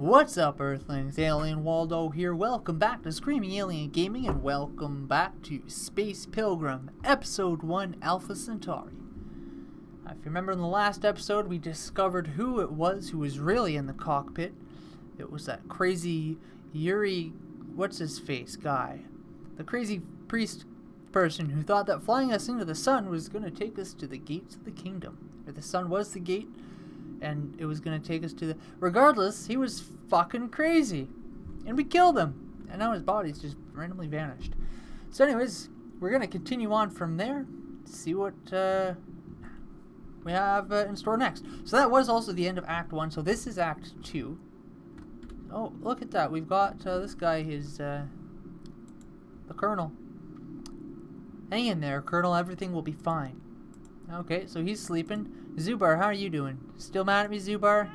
What's up, Earthlings? Alien Waldo here. Welcome back to Screaming Alien Gaming, and welcome back to Space Pilgrim, Episode 1, Alpha Centauri. If you remember in the last episode, we discovered who it was who was really in the cockpit. It was that crazy Yuri, what's-his-face guy. The crazy priest person who thought that flying us into the sun was going to take us to the gates of the kingdom. Or the sun was the gate, and it was going to take us to the... Regardless, he was fucking crazy. And we killed him. And now his body's just randomly vanished. So anyways, we're going to continue on from there. See what we have in store next. So that was also the end of Act 1. So this is Act 2. Oh, look at that. We've got this guy, the Colonel. Hang in there, Colonel. Everything will be fine. Okay, so he's sleeping. Zubar, how are you doing? Still mad at me, Zubar? Yeah,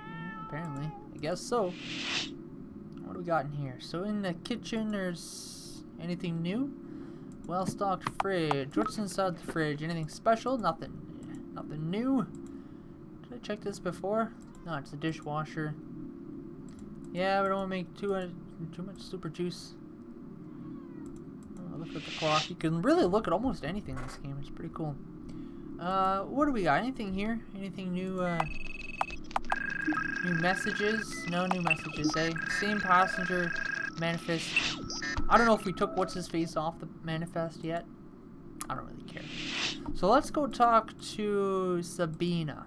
apparently. I guess so. What do we got in here? So in the kitchen, there's anything new? Well-stocked fridge. What's inside the fridge? Anything special? Nothing. Nothing new. Did I check this before? No, it's a dishwasher. Yeah, we don't want to make too much super juice. Oh, look at the clock. You can really look at almost anything in this game. It's pretty cool. What do we got? Anything here? Anything new, new messages? No new messages, eh? Same passenger manifest. I don't know if we took what's-his-face off the manifest yet. I don't really care. So let's go talk to Sabina.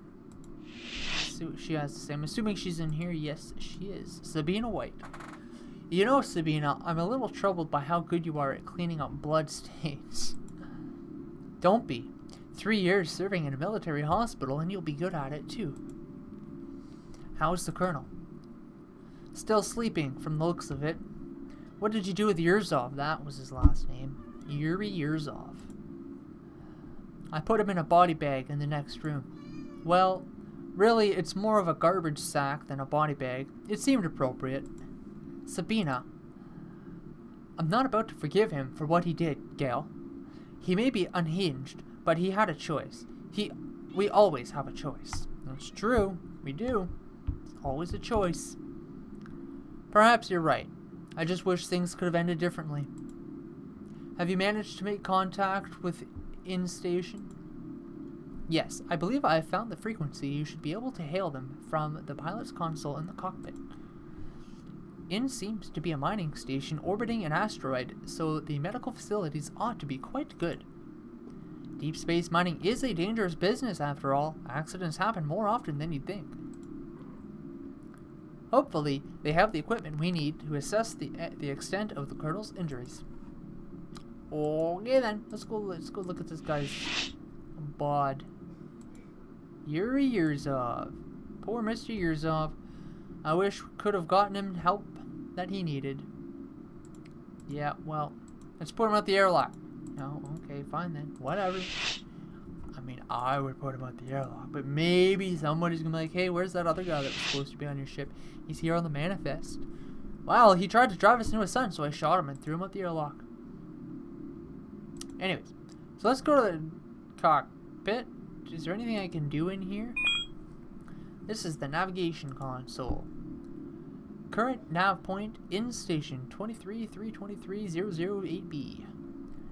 See what she has to say. I'm assuming she's in here. Yes, she is. Sabina White. You know, Sabina, I'm a little troubled by how good you are at cleaning up blood stains. Don't be. 3 years serving in a military hospital and you'll be good at it too. How's the Colonel? Still sleeping from the looks of it. What did you do with Yurzov? That was his last name. Yuri Yurzov. I put him in a body bag in the next room. Well, really, it's more of a garbage sack than a body bag. It seemed appropriate. Sabina, I'm not about to forgive him for what he did, Gail. He may be unhinged, but he had a choice. We always have a choice. That's true. We do. It's always a choice. Perhaps you're right. I just wish things could have ended differently. Have you managed to make contact with In-Station? Yes, I believe I have found the frequency. You should be able to hail them from the pilot's console in the cockpit. In seems to be a mining station orbiting an asteroid, so the medical facilities ought to be quite good. Deep space mining is a dangerous business, after all. Accidents happen more often than you'd think. Hopefully, they have the equipment we need to assess the extent of the Colonel's injuries. Okay then, let's go look at this guy's bod. Yuri Yurzov. Poor Mr. Yurzov. I wish we could have gotten him help that he needed. Yeah, well, let's put him at the airlock. No, okay, fine then. Whatever. I mean, I would put him at the airlock, but maybe somebody's gonna be like, hey, where's that other guy that was supposed to be on your ship? He's here on the manifest. Well, he tried to drive us into a sun, so I shot him and threw him at the airlock. Anyways, so let's go to the cockpit. Is there anything I can do in here? This is the navigation console. Current nav point in station 233230008B.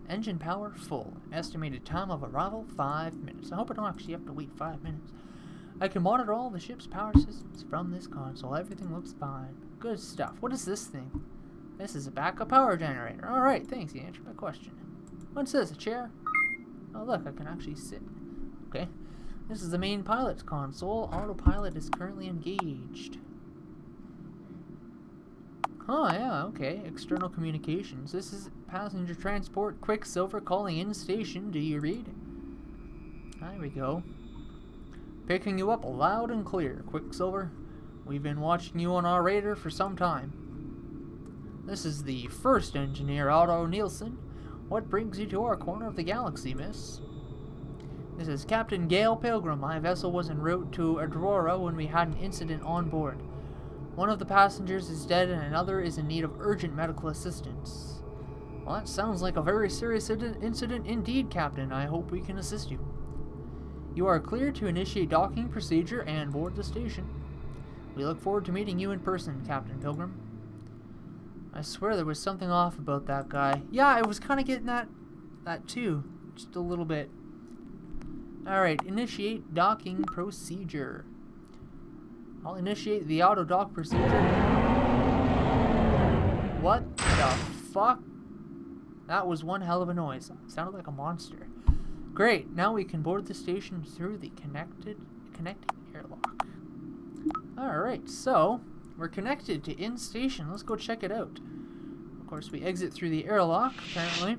Engine power full. Estimated time of arrival 5 minutes. I hope I don't actually have to wait 5 minutes. I can monitor all the ship's power systems from this console. Everything looks fine. Good stuff. What is this thing? This is a backup power generator. Alright, thanks. You answered my question. What's this? A chair? Oh look, I can actually sit. Okay. This is the main pilot's console. Autopilot is currently engaged. Oh, yeah, okay. External communications. This is passenger transport. Quicksilver calling in station. Do you read? There we go. Picking you up loud and clear, Quicksilver. We've been watching you on our radar for some time. This is the first engineer, Otto Nielsen. What brings you to our corner of the galaxy, miss? This is Captain Gail Pilgrim. My vessel was en route to Aurora when we had an incident on board. One of the passengers is dead and another is in need of urgent medical assistance. Well, that sounds like a very serious incident indeed, Captain. I hope we can assist you. You are clear to initiate docking procedure and board the station. We look forward to meeting you in person, Captain Pilgrim. I swear there was something off about that guy. Yeah, I was kind of getting that too. Just a little bit. Alright, initiate docking procedure. I'll initiate the auto dock procedure. What the fuck? That was one hell of a noise. It sounded like a monster. Great, now we can board the station through the connecting airlock. Alright, so we're connected to in-station. Let's go check it out. Of course, we exit through the airlock, apparently.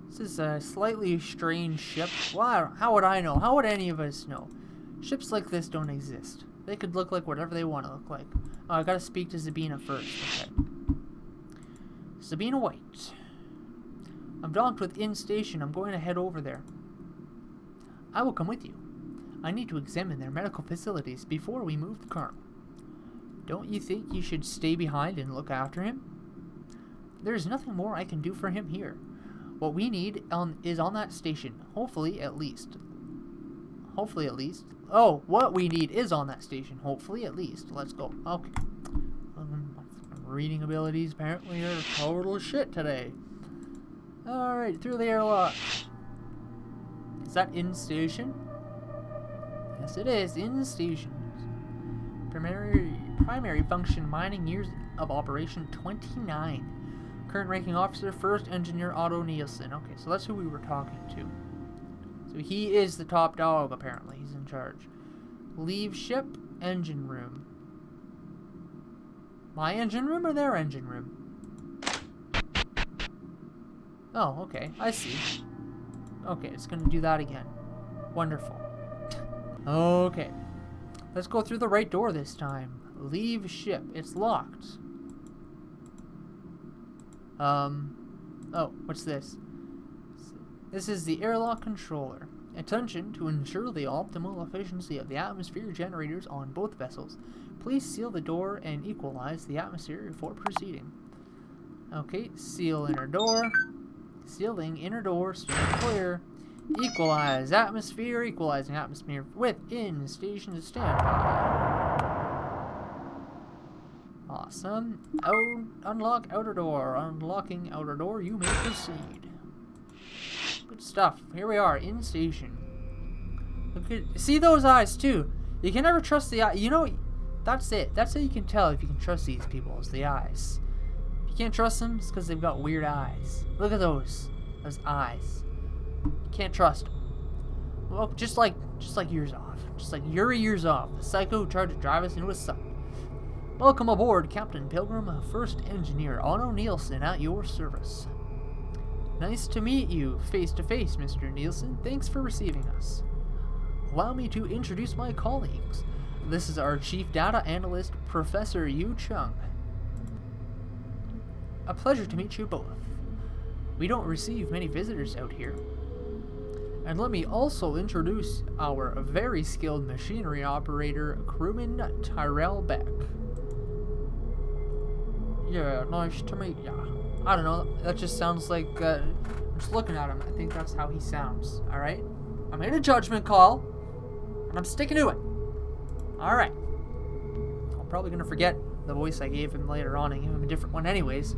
This is a slightly strange ship. Well, how would I know? How would any of us know? Ships like this don't exist. They could look like whatever they want to look like. Oh, I gotta speak to Sabina first. Okay. Sabina White. I'm docked with in-station. I'm going to head over there. I will come with you. I need to examine their medical facilities before we move the colonel. Don't you think you should stay behind and look after him? There's nothing more I can do for him here. What we need is on that station. Hopefully, at least. Hopefully, at least. Oh, what we need is on that station. Hopefully, at least. Let's go. Okay. Reading abilities apparently are total shit today. Alright, through the airlock. Is that in station? Yes, it is. In station. Primary function mining, years of operation 29. Current ranking officer, first engineer Otto Nielsen. Okay, so that's who we were talking to. So he is the top dog, apparently. He's in charge. Leave ship, engine room. My engine room or their engine room? Oh, okay. I see. Okay, it's going to do that again. Wonderful. Okay. Let's go through the right door this time. Leave ship. It's locked. Oh, what's this? This is the airlock controller. Attention, to ensure the optimal efficiency of the atmosphere generators on both vessels. Please seal the door and equalize the atmosphere before proceeding. Okay, seal inner door. Sealing inner door, stand clear. Equalize atmosphere, equalizing atmosphere within station to standby. Awesome. Unlock outer door. Unlocking outer door, you may proceed. Good stuff. Here we are, in station. Look at, see those eyes too. You can never trust the eye. You know, that's it. That's how you can tell if you can trust these people, is the eyes. If you can't trust them, it's because they've got weird eyes. Look at those eyes. You can't trust them. Well, just like years off. Just like Yuri years off. The psycho who tried to drive us into a suck. Welcome aboard, Captain Pilgrim, First Engineer Otto Nielsen at your service. Nice to meet you face to face, Mr. Nielsen. Thanks for receiving us. Allow me to introduce my colleagues. This is our Chief Data Analyst, Professor Yu Chung. A pleasure to meet you both. We don't receive many visitors out here. And let me also introduce our very skilled machinery operator, Crewman Tyrell Beck. Yeah, nice to meet ya. I don't know, that just sounds like, I'm just looking at him, I think that's how he sounds, alright? I made a judgment call, and I'm sticking to it. Alright. I'm probably gonna forget the voice I gave him later on and give him a different one anyways.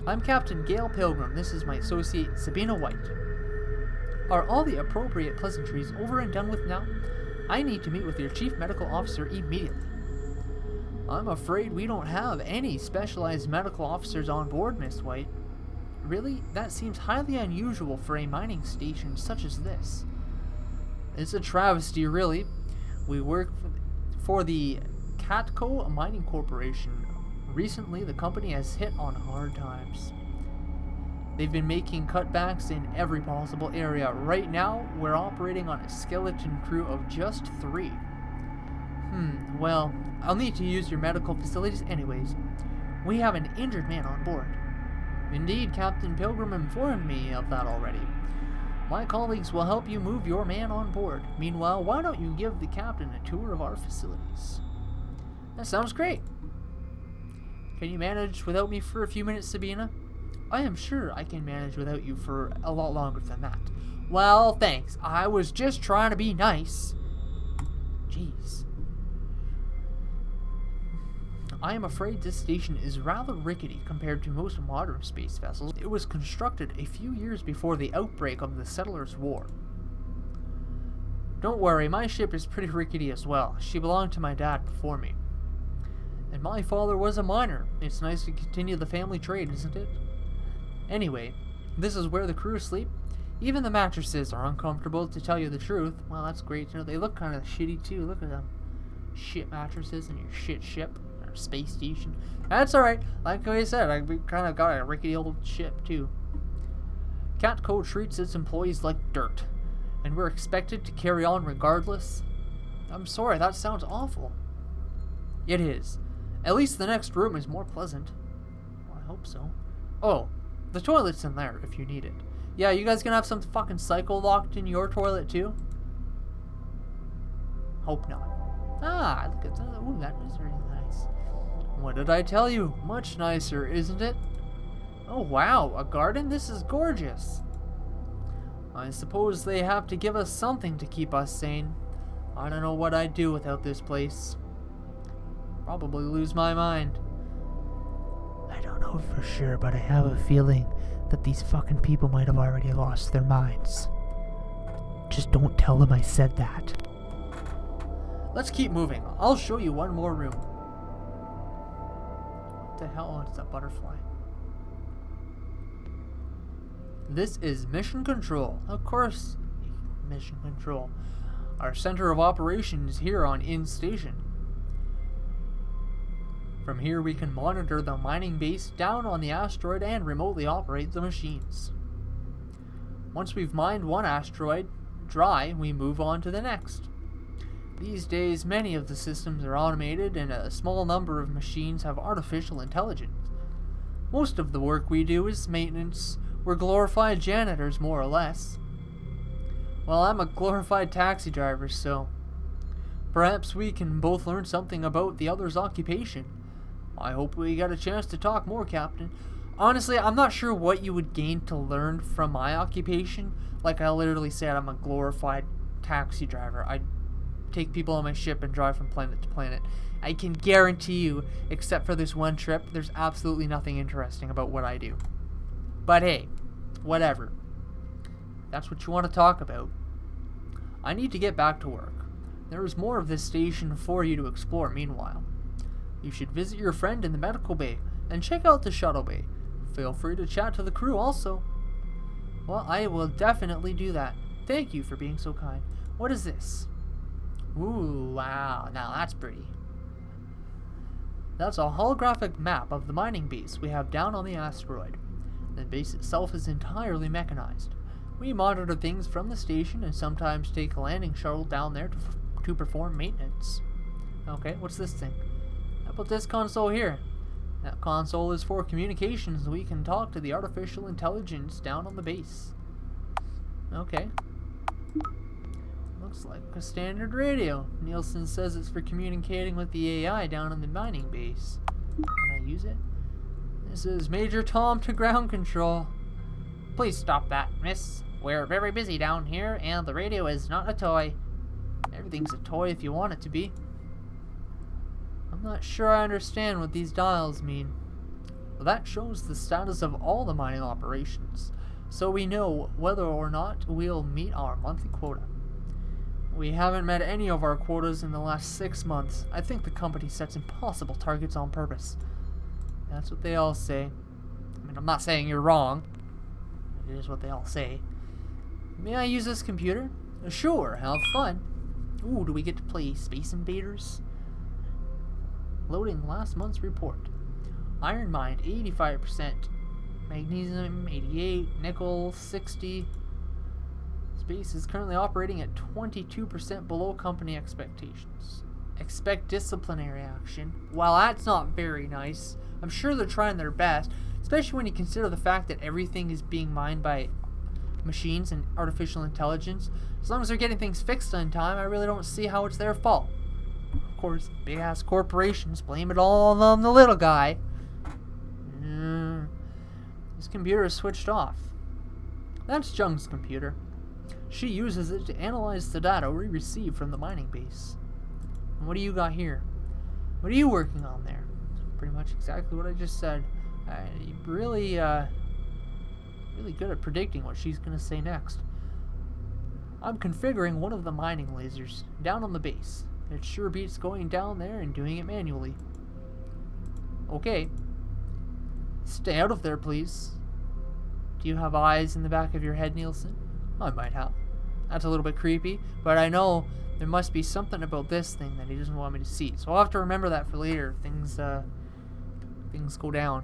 I'm Captain Gail Pilgrim. This is my associate, Sabina White. Are all the appropriate pleasantries over and done with now? I need to meet with your Chief Medical Officer immediately. I'm afraid we don't have any specialized medical officers on board, Miss White. Really? That seems highly unusual for a mining station such as this. It's a travesty, really. We work for the Catco Mining Corporation. Recently, the company has hit on hard times. They've been making cutbacks in every possible area. Right now, we're operating on a skeleton crew of just 3. Well, I'll need to use your medical facilities anyways. We have an injured man on board. Indeed, Captain Pilgrim informed me of that already. My colleagues will help you move your man on board. Meanwhile, why don't you give the captain a tour of our facilities? That sounds great. Can you manage without me for a few minutes, Sabina? I am sure I can manage without you for a lot longer than that. Well, thanks. I was just trying to be nice. Jeez. I am afraid this station is rather rickety compared to most modern space vessels. It was constructed a few years before the outbreak of the Settlers' War. Don't worry, my ship is pretty rickety as well. She belonged to my dad before me. And my father was a miner. It's nice to continue the family trade, isn't it? Anyway, this is where the crew sleep. Even the mattresses are uncomfortable, to tell you the truth. Well, that's great. You know, they look kind of shitty too. Look at them. Shit mattresses in your shit ship. Or space station. That's alright. Like I said, we kind of got a rickety old ship too. Catco treats its employees like dirt. And we're expected to carry on regardless. I'm sorry, that sounds awful. It is. At least the next room is more pleasant. Well, I hope so. Oh, the toilet's in there if you need it. Yeah, you guys gonna have some fucking psycho locked in your toilet too? Hope not. Ah, look at that. Ooh, that is really nice. What did I tell you? Much nicer, isn't it? Oh wow, a garden? This is gorgeous. I suppose they have to give us something to keep us sane. I don't know what I'd do without this place. Probably lose my mind. I don't know for sure, but I have a feeling that these fucking people might have already lost their minds. Just don't tell them I said that. Let's keep moving. I'll show you one more room. What the hell? Oh, it's a butterfly. This is Mission Control. Of course, Mission Control. Our center of operations here on In Station. From here we can monitor the mining base down on the asteroid and remotely operate the machines. Once we've mined one asteroid dry, we move on to the next. These days, many of the systems are automated and a small number of machines have artificial intelligence. Most of the work we do is maintenance. We're glorified janitors, more or less. Well, I'm a glorified taxi driver, so perhaps we can both learn something about the other's occupation. I hope we get a chance to talk more, Captain. Honestly, I'm not sure what you would gain to learn from my occupation. Like I literally said, I'm a glorified taxi driver. I take people on my ship and drive from planet to planet. I can guarantee you, except for this one trip, there's absolutely nothing interesting about what I do. But hey, whatever. That's what you want to talk about. I need to get back to work. There is more of this station for you to explore meanwhile. You should visit your friend in the medical bay and check out the shuttle bay. Feel free to chat to the crew also. Well, I will definitely do that. Thank you for being so kind. What is this? Ooh, wow. Now that's pretty. That's a holographic map of the mining base we have down on the asteroid. The base itself is entirely mechanized. We monitor things from the station and sometimes take a landing shuttle down there to perform maintenance. Okay, what's this thing? How about this console here? That console is for communications. We can talk to the artificial intelligence down on the base. Okay. Looks like a standard radio. Nielsen says it's for communicating with the AI down on the mining base. Can I use it? This is Major Tom to ground control. Please stop that, miss. We're very busy down here, and the radio is not a toy. Everything's a toy if you want it to be. I'm not sure I understand what these dials mean. Well, that shows the status of all the mining operations, so we know whether or not we'll meet our monthly quota. We haven't met any of our quotas in the last 6 months. I think the company sets impossible targets on purpose. That's what they all say. I mean, I'm not saying you're wrong. It is what they all say. May I use this computer? Sure, have fun. Ooh, do we get to play Space Invaders? Loading last month's report. Iron mined 85%. Magnesium 88. Nickel 60. Space is currently operating at 22% below company expectations. Expect disciplinary action. Well, that's not very nice. I'm sure they're trying their best, especially when you consider the fact that everything is being mined by machines and artificial intelligence. As long as they're getting things fixed on time, I really don't see how it's their fault. Of course, big ass corporations blame it all on the little guy. This computer is switched off. That's Jung's computer. She uses it to analyze the data we receive from the mining base. And what do you got here? What are you working on there? pretty much exactly what I just said. Really good at predicting what she's gonna say next. I'm configuring one of the mining lasers down on the base. It sure beats going down there and doing it manually. Okay. Stay out of there, please. Do you have eyes in the back of your head, Nielsen? I might have. That's a little bit creepy, but I know there must be something about this thing that he doesn't want me to see. So I'll have to remember that for later if things go down.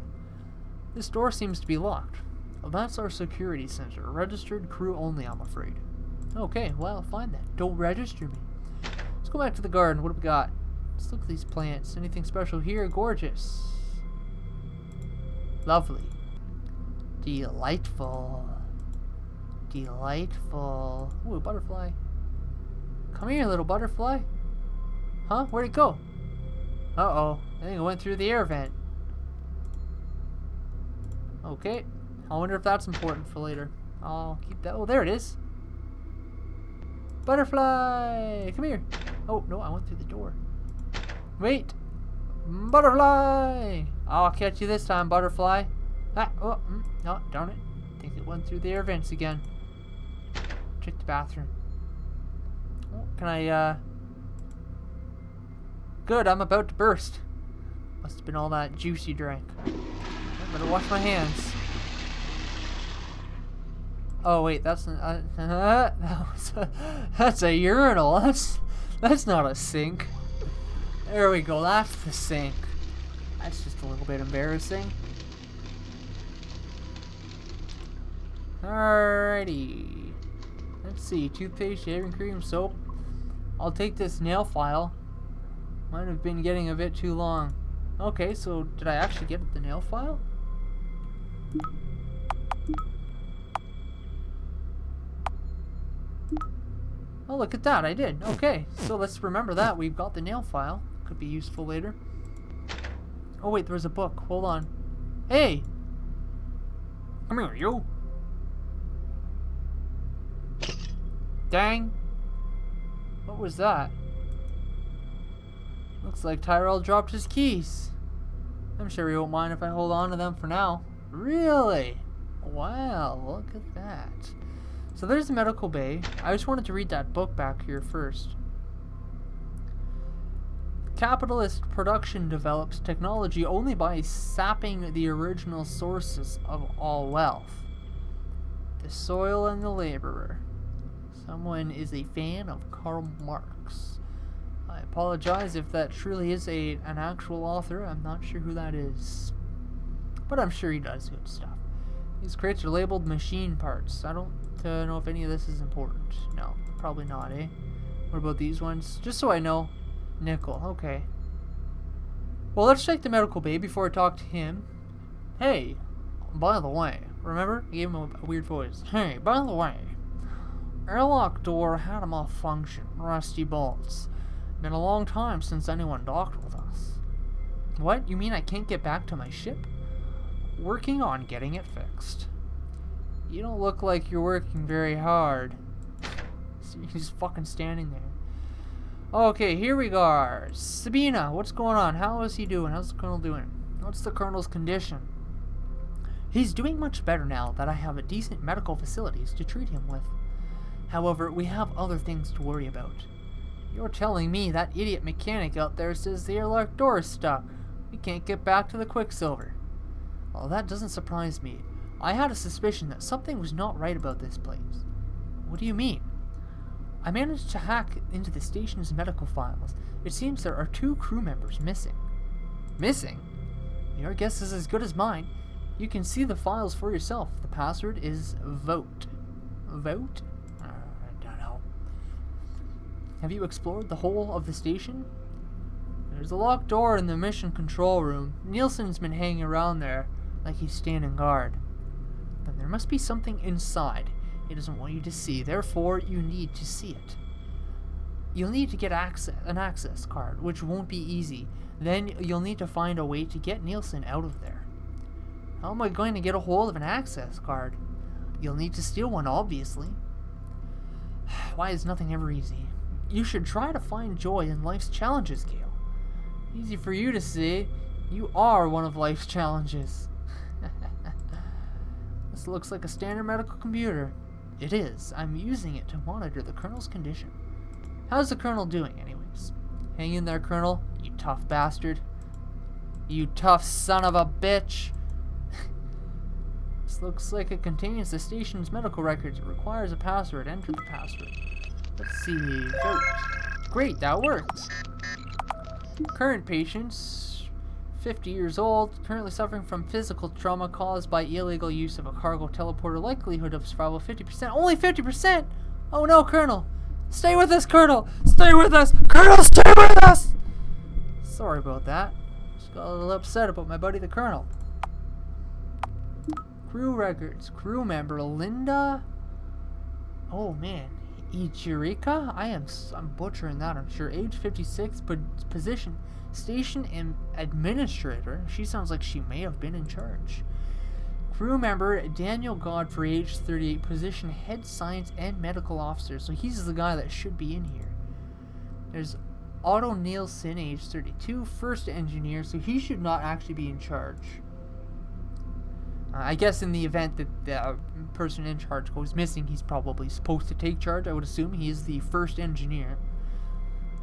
This door seems to be locked. Well, that's our security center. Registered crew only, I'm afraid. Okay, well, fine then. Don't register me. Let's go back to the garden. What have we got? Let's look at these plants. Anything special here? Gorgeous. Lovely. Delightful. Delightful. Ooh, a butterfly. Come here, little butterfly. Huh? Where'd it go? Uh-oh. I think it went through the air vent. Okay. I wonder if that's important for later. I'll keep that. Oh, there it is. Butterfly! Come here. Oh, no, I went through the door. Wait. Butterfly! I'll catch you this time, butterfly. Ah, oh, no, darn it. I think it went through the air vents again. Check the bathroom. Oh, can I, Good, I'm about to burst. Must have been all that juice you drank. I better wash my hands. Oh wait, that's that's a urinal. That's not a sink. There we go. That's the sink. That's just a little bit embarrassing. Alrighty. Let's see. Toothpaste, shaving cream, soap. I'll take this nail file. Might have been getting a bit too long. Okay, so did I actually get the nail file? Oh, look at that. I did. Okay, so let's remember that. We've got the nail file. Could be useful later. Oh, wait, there was a book. Hold on. Hey! Come here, you! Dang! What was that? Looks like Tyrell dropped his keys. I'm sure he won't mind if I hold on to them for now. Really? Wow, look at that. So there's the medical bay. I just wanted to read that book back here first. Capitalist production develops technology only by sapping the original sources of all wealth. The soil and the laborer. Someone is a fan of Karl Marx. I apologize if that truly is an actual author. I'm not sure who that is. But I'm sure he does good stuff. These crates are labeled machine parts. I don't know if any of this is important. No, probably not, eh? What about these ones? Just so I know. Nickel, okay. Well, let's check the medical bay before I talk to him. Hey, by the way, remember? I gave him a weird voice. Hey, by the way, airlock door had a malfunction. Rusty bolts. Been a long time since anyone docked with us. What? You mean I can't get back to my ship? Working on getting it fixed. You don't look like you're working very hard. He's fucking standing there. Okay, here we go. Sabina, what's going on? How is he doing? How's the Colonel doing? What's the Colonel's condition? He's doing much better now that I have a decent medical facilities to treat him with. However, we have other things to worry about. You're telling me that idiot mechanic out there says the airlock door is stuck. We can't get back to the Quicksilver. Well, that doesn't surprise me. I had a suspicion that something was not right about this place. What do you mean? I managed to hack into the station's medical files. It seems there are 2 crew members missing. Missing? Your guess is as good as mine. You can see the files for yourself. The password is VOTE. VOTE? I don't know. Have you explored the whole of the station? There's a locked door in the mission control room. Nielsen's been hanging around there like he's standing guard. Then there must be something inside he doesn't want you to see. Therefore, you need to see it. You'll need to get an access card, which won't be easy. Then you'll need to find a way to get Nielsen out of there. How am I going to get a hold of an access card? You'll need to steal one, obviously. Why is nothing ever easy? You should try to find joy in life's challenges, Gale. Easy for you to see. You are one of life's challenges. This looks like a standard medical computer. It is. I'm using it to monitor the Colonel's condition. How's the Colonel doing, anyways? Hang in there, Colonel. You tough bastard. You tough son of a bitch. This looks like it contains the station's medical records. It requires a password. Enter the password. Let's see. Vote. Great, that worked. Current patients, 50 years old, currently suffering from physical trauma caused by illegal use of a cargo teleporter. Likelihood of survival 50%. Only 50%? Oh no, Colonel. Stay with us, Colonel. Stay with us. Colonel, stay with us. Sorry about that. Just got a little upset about my buddy the Colonel. Crew records. Crew member Linda. Oh man. Ichirika? I'm butchering that, I'm sure. Age 56, position station administrator. She sounds like she may have been in charge. Crew member Daniel Godfrey, age 38, position head science and medical officer. So he's the guy that should be in here. There's Otto Nielsen, age 32, first engineer, so he should not actually be in charge. I guess in the event that the person in charge goes missing, he's probably supposed to take charge. I would assume he is the first engineer.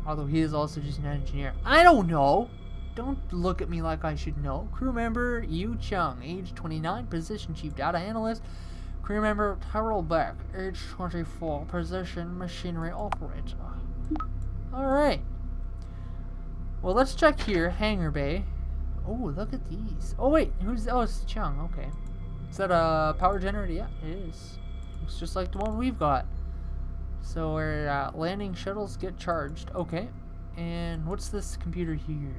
Although he is also just an engineer. I don't know. Don't look at me like I should know. Crew member Yu Chung, age 29, position chief data analyst. Crew member Terrell Beck, age 24, position machinery operator. Alright. Well, let's check here. Hangar bay. Oh, look at these. Oh, wait. Oh, it's Chung. Okay. Is that a power generator? Yeah, it is. Looks just like the one we've got. So our landing shuttles get charged. Okay. And what's this computer here?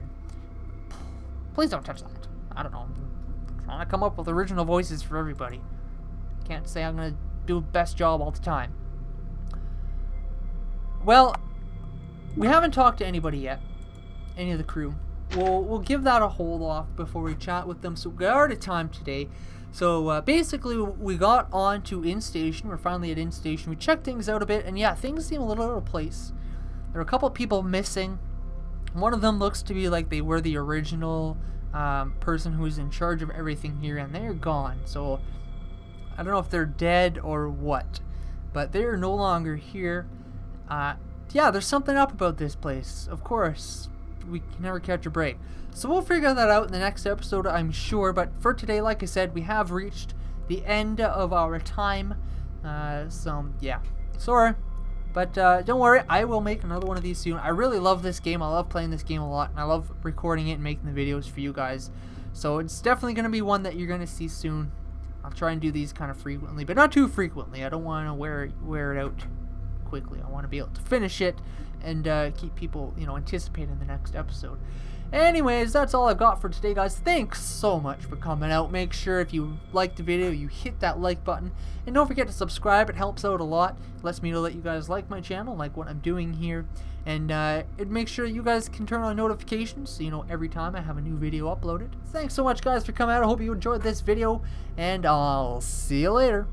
Please don't touch that. I don't know. I'm trying to come up with original voices for everybody. Can't say I'm going to do the best job all the time. Well, we haven't talked to anybody yet. Any of the crew. We'll give that a hold off before we chat with them. So we are out of time today. So basically we got on to in-station. We're finally at in-station. We checked things out a bit. And yeah, things seem a little out of place. There are a couple people missing. One of them looks to be like they were the original person who was in charge of everything here. And they're gone. So I don't know if they're dead or what. But they're no longer here. Yeah, there's something up about this place. Of course. We can never catch a break. So we'll figure that out in the next episode, I'm sure. But for today, like I said, we have reached the end of our time. So, yeah. Sorry. But don't worry, I will make another one of these soon. I really love this game. I love playing this game a lot. And I love recording it and making the videos for you guys. So it's definitely going to be one that you're going to see soon. I'll try and do these kind of frequently. But not too frequently. I don't want to wear it out quickly. I want to be able to finish it and keep people, anticipating the next episode. Anyways, that's all I've got for today, guys. Thanks so much for coming out. Make sure if you liked the video, you hit that like button. And don't forget to subscribe. It helps out a lot. It lets me know that you guys like my channel, like what I'm doing here. And it makes sure you guys can turn on notifications so you know every time I have a new video uploaded. Thanks so much, guys, for coming out. I hope you enjoyed this video. And I'll see you later.